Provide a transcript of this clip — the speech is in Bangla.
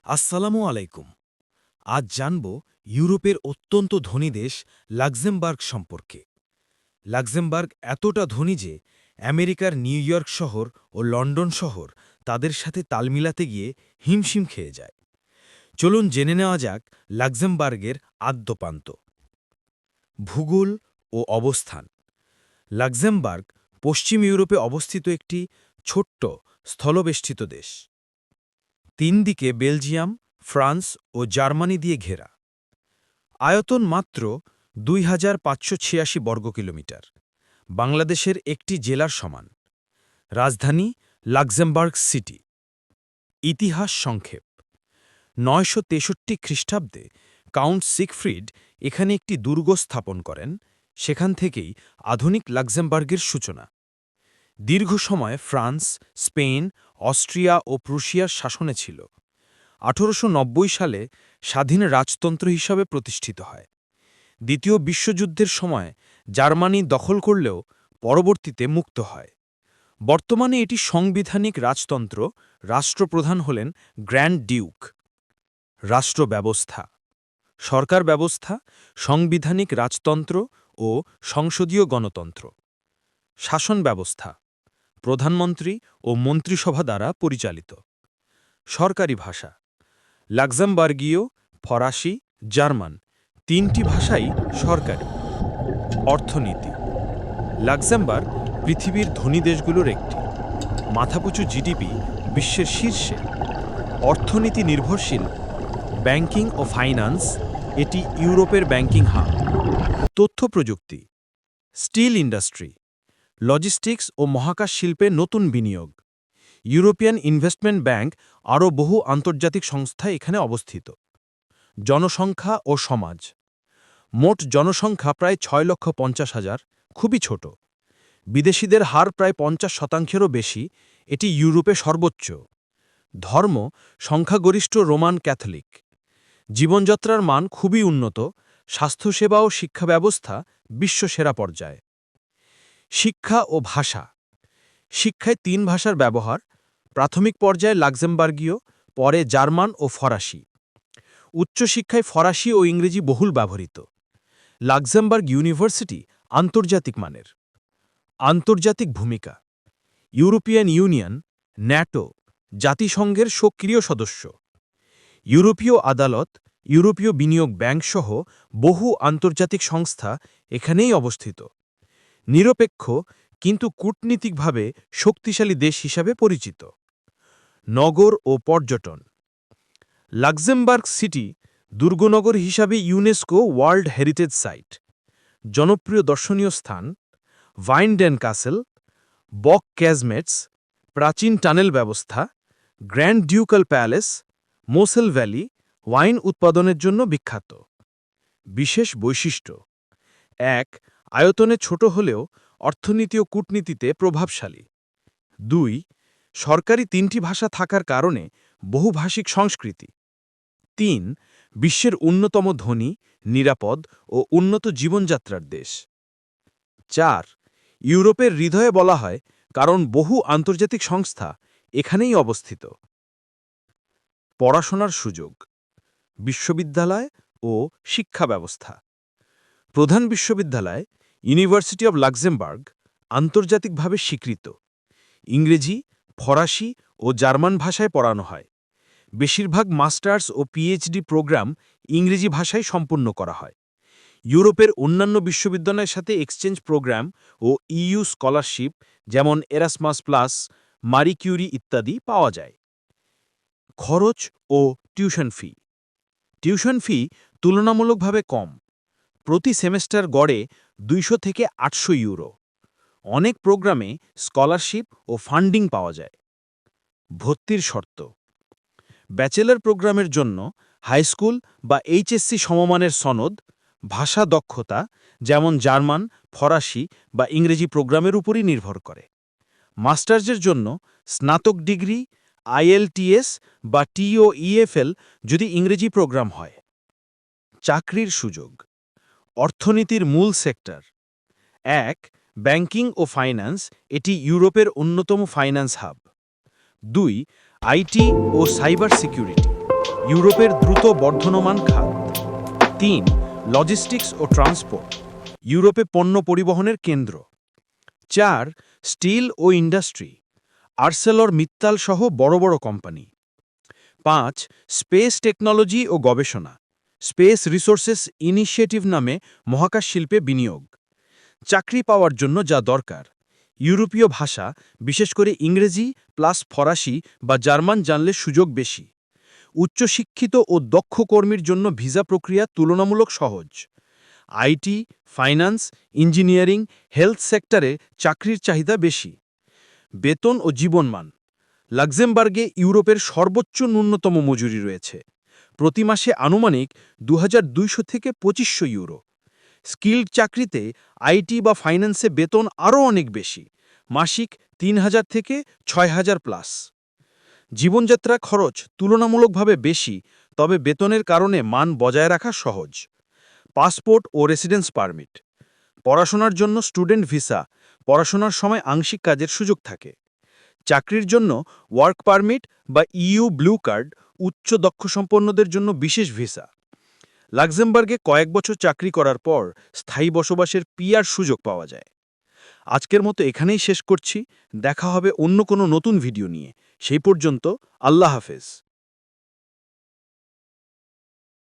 আসসালামু আলাইকুম। আজ জানব ইউরোপের অত্যন্ত ধনী দেশ লাক্সেমবার্গ সম্পর্কে। লাক্সেমবার্গ এতটা ধনী যে আমেরিকার নিউ ইয়র্ক শহর ও লন্ডন শহর তাদের সাথে তাল মিলাতে গিয়ে হিমশিম খেয়ে যায়। চলুন জেনে নেওয়া যাক লাক্সেমবার্গের আদ্যপান্ত। ভূগোল ও অবস্থান। লাক্সেমবার্গ পশ্চিম ইউরোপে অবস্থিত একটি ছোট্ট স্থলবেষ্টিত দেশ। তিন দিকে বেলজিয়াম, ফ্রান্স ও জার্মানি দিয়ে ঘেরা। আয়তন মাত্র ২,৫৮৬ বর্গ কিলোমিটার, বাংলাদেশের একটি জেলার সমান। রাজধানী লাক্সেমবার্গ সিটি। ইতিহাস সংক্ষেপ। ৯৬৩ খ্রিস্টাব্দে কাউন্ট সিগফ্রিড এখানে একটি দুর্গ স্থাপন করেন, সেখান থেকেই আধুনিক লাক্সেমবার্গের সূচনা। দীর্ঘ সময় ফ্রান্স, স্পেন, অস্ট্রিয়া ও প্রুশিয়ার শাসনে ছিল। ১৮৯০ সালে স্বাধীন রাজতন্ত্র হিসাবে প্রতিষ্ঠিত হয়। দ্বিতীয় বিশ্বযুদ্ধের সময় জার্মানি দখল করলেও পরবর্তীতে মুক্ত হয়। বর্তমানে এটি সাংবিধানিক রাজতন্ত্র, রাষ্ট্রপ্রধান হলেন গ্র্যান্ড ডিউক। রাষ্ট্র ব্যবস্থা। সরকার ব্যবস্থা সাংবিধানিক রাজতন্ত্র ও সংসদীয় গণতন্ত্র। শাসন ব্যবস্থা প্রধানমন্ত্রী ও মন্ত্রিসভা দ্বারা পরিচালিত। সরকারি ভাষা লাক্সেমবার্গীয়, ফরাসি, জার্মান তিনটি ভাষাই সরকারি। অর্থনীতি লাক্সেমবার্গ পৃথিবীর ধনী দেশগুলোর একটি। মাথাপিছু জিডিপি বিশ্বের শীর্ষে। অর্থনীতি নির্ভরশীল ব্যাংকিং ও ফাইন্যান্স, এটি ইউরোপের ব্যাংকিং হাব। তথ্য প্রযুক্তি, স্টিল ইন্ডাস্ট্রি, লজিস্টিক্স ও মহাকাশ শিল্পে নতুন বিনিয়োগ। ইউরোপিয়ান ইনভেস্টমেন্ট ব্যাংক আরও বহু আন্তর্জাতিক সংস্থা এখানে অবস্থিত। জনসংখ্যা ও সমাজ। মোট জনসংখ্যা প্রায় ৬,৫০,০০০, খুবই ছোট। বিদেশিদের হার প্রায় ৫০%-এরও বেশি, এটি ইউরোপে সর্বোচ্চ। ধর্ম সংখ্যাগরিষ্ঠ রোমান ক্যাথলিক। জীবনযাত্রার মান খুবই উন্নত, স্বাস্থ্যসেবা ও শিক্ষা ব্যবস্থা বিশ্বসেরা পর্যায়ে। শিক্ষা ও ভাষা। শিক্ষায় ৩ ভাষার ব্যবহার, প্রাথমিক পর্যায়ে লাক্সেমবার্গীয়, পরে জার্মান ও ফরাসি। উচ্চশিক্ষায় ফরাসি ও ইংরেজি বহুল ব্যবহৃত। লাক্সেমবার্গ ইউনিভার্সিটি আন্তর্জাতিক মানের। আন্তর্জাতিক ভূমিকা ইউরোপিয়ান ইউনিয়ন, ন্যাটো, জাতিসংঘের সক্রিয় সদস্য। ইউরোপীয় আদালত, ইউরোপীয় বিনিয়োগ ব্যাংক সহ বহু আন্তর্জাতিক সংস্থা এখানেই অবস্থিত। নিরপেক্ষ কিন্তু কূটনীতিকভাবে শক্তিশালী দেশ হিসাবে পরিচিত। নগর ও পর্যটন লাক্সেমবার্গ সিটি দুর্গনগর হিসাবে ইউনেস্কো ওয়ার্ল্ড হেরিটেজ সাইট। জনপ্রিয় দর্শনীয় স্থান ভাইনডেন ক্যাসেল, বক ক্যাজমেটস, প্রাচীন টানেল ব্যবস্থা, grand ducal palace, Moselle valley wine উৎপাদনের জন্য বিখ্যাত। বিশেষ বৈশিষ্ট্য ১. আয়তনে ছোট হলেও অর্থনীতি ও কূটনীতিতে প্রভাবশালী। ২. সরকারি ৩টি ভাষা থাকার কারণে বহুভাষিক সংস্কৃতি। ৩. বিশ্বের অন্যতম ধনী, নিরাপদ ও উন্নত জীবনযাত্রার দেশ। ৪. ইউরোপের হৃদয়ে বলা হয় কারণ বহু আন্তর্জাতিক সংস্থা এখানেই অবস্থিত। পড়াশোনার সুযোগ বিশ্ববিদ্যালয় ও শিক্ষা ব্যবস্থা। প্রধান বিশ্ববিদ্যালয় ইউনিভার্সিটি অব লাক্সেমবার্গ আন্তর্জাতিকভাবে স্বীকৃত। ইংরেজি, ফরাসি ও জার্মান ভাষায় পড়ানো হয়। বেশিরভাগ মাস্টার্স ও পিএইচডি প্রোগ্রাম ইংরেজি ভাষায় সম্পন্ন করা হয়। ইউরোপের অন্যান্য বিশ্ববিদ্যালয়ের সাথে এক্সচেঞ্জ প্রোগ্রাম ও ইইউ স্কলারশিপ যেমন এরাসমাস প্লাস, মারি কিউরি ইত্যাদি পাওয়া যায়। খরচ ও টিউশন ফি। টিউশন ফি তুলনামূলকভাবে কম। প্রতি সেমেস্টার গড়ে ২০০ থেকে ৮০০ ইউরো। অনেক প্রোগ্রামে স্কলারশিপ ও ফান্ডিং পাওয়া যায়। ভর্তির শর্ত ব্যাচেলর প্রোগ্রামের জন্য হাইস্কুল বা এইচএসসি সমমানের সনদ, ভাষা দক্ষতা যেমন জার্মান, ফরাসি বা ইংরেজি প্রোগ্রামের উপরই নির্ভর করে। মাস্টার্সের জন্য স্নাতক ডিগ্রি, আইএলটিএস বা টিওইএফএল যদি ইংরেজি প্রোগ্রাম হয়। চাকরির সুযোগ অর্থনীতির মূল সেক্টর ১. ব্যাংকিং ও ফাইন্যান্স, এটি ইউরোপের অন্যতম ফাইন্যান্স হাব। ২. আইটি ও সাইবার সিকিউরিটি। ইউরোপের দ্রুত বর্ধনমান খাত। ৩. লজিস্টিক্স ও ট্রান্সপোর্ট, ইউরোপে পণ্য পরিবহনের কেন্দ্র। ৪. স্টিল ও ইন্ডাস্ট্রি, আর্সেলর মিত্তাল সহ বড় বড় কোম্পানি। ৫. স্পেস টেকনোলজি ও গবেষণা, স্পেস রিসোর্সেস ইনিশিয়েটিভ নামে মহাকাশ শিল্পে বিনিয়োগ। চাকরি পাওয়ার জন্য যা দরকার, ইউরোপীয় ভাষা, বিশেষ করে ইংরেজি প্লাস ফরাসি বা জার্মান জানলে সুযোগ বেশি। উচ্চশিক্ষিত ও দক্ষ কর্মীর জন্য ভিসা প্রক্রিয়া তুলনামূলক সহজ। আইটি, ফাইন্যান্স, ইঞ্জিনিয়ারিং, হেলথ সেক্টরে চাকরির চাহিদা বেশি। বেতন ও জীবনমান, লাক্সেমবার্গে ইউরোপের সর্বোচ্চ ন্যূনতম মজুরি রয়েছে, প্রতি মাসে আনুমানিক 2200 থেকে 2500 ইউরো। স্কিল্ড চাকরিতে আইটি বা ফাইন্যান্সে বেতন আরও অনেক বেশি, মাসিক 3000 থেকে 6000 প্লাস। জীবনযাত্রা খরচ তুলনামূলকভাবে বেশি, তবে বেতনের কারণে মান বজায় রাখা সহজ। পাসপোর্ট ও রেসিডেন্স পারমিট, পড়াশোনার জন্য স্টুডেন্ট ভিসা, পড়াশোনার সময় আংশিক কাজের সুযোগ থাকে। চাকরির জন্য ওয়ার্ক পারমিট বা ইইউ ব্লু কার্ড, উচ্চ দক্ষসম্পন্নদের জন্য বিশেষ ভিসা। লাক্সেমবার্গে কয়েক বছর চাকরি করার পর স্থায়ী বসবাসের পিআর সুযোগ পাওয়া যায়। আজকের মতো এখানেই শেষ করছি, দেখা হবে অন্য কোনো নতুন ভিডিও নিয়ে। সেই পর্যন্ত আল্লাহ হাফেজ।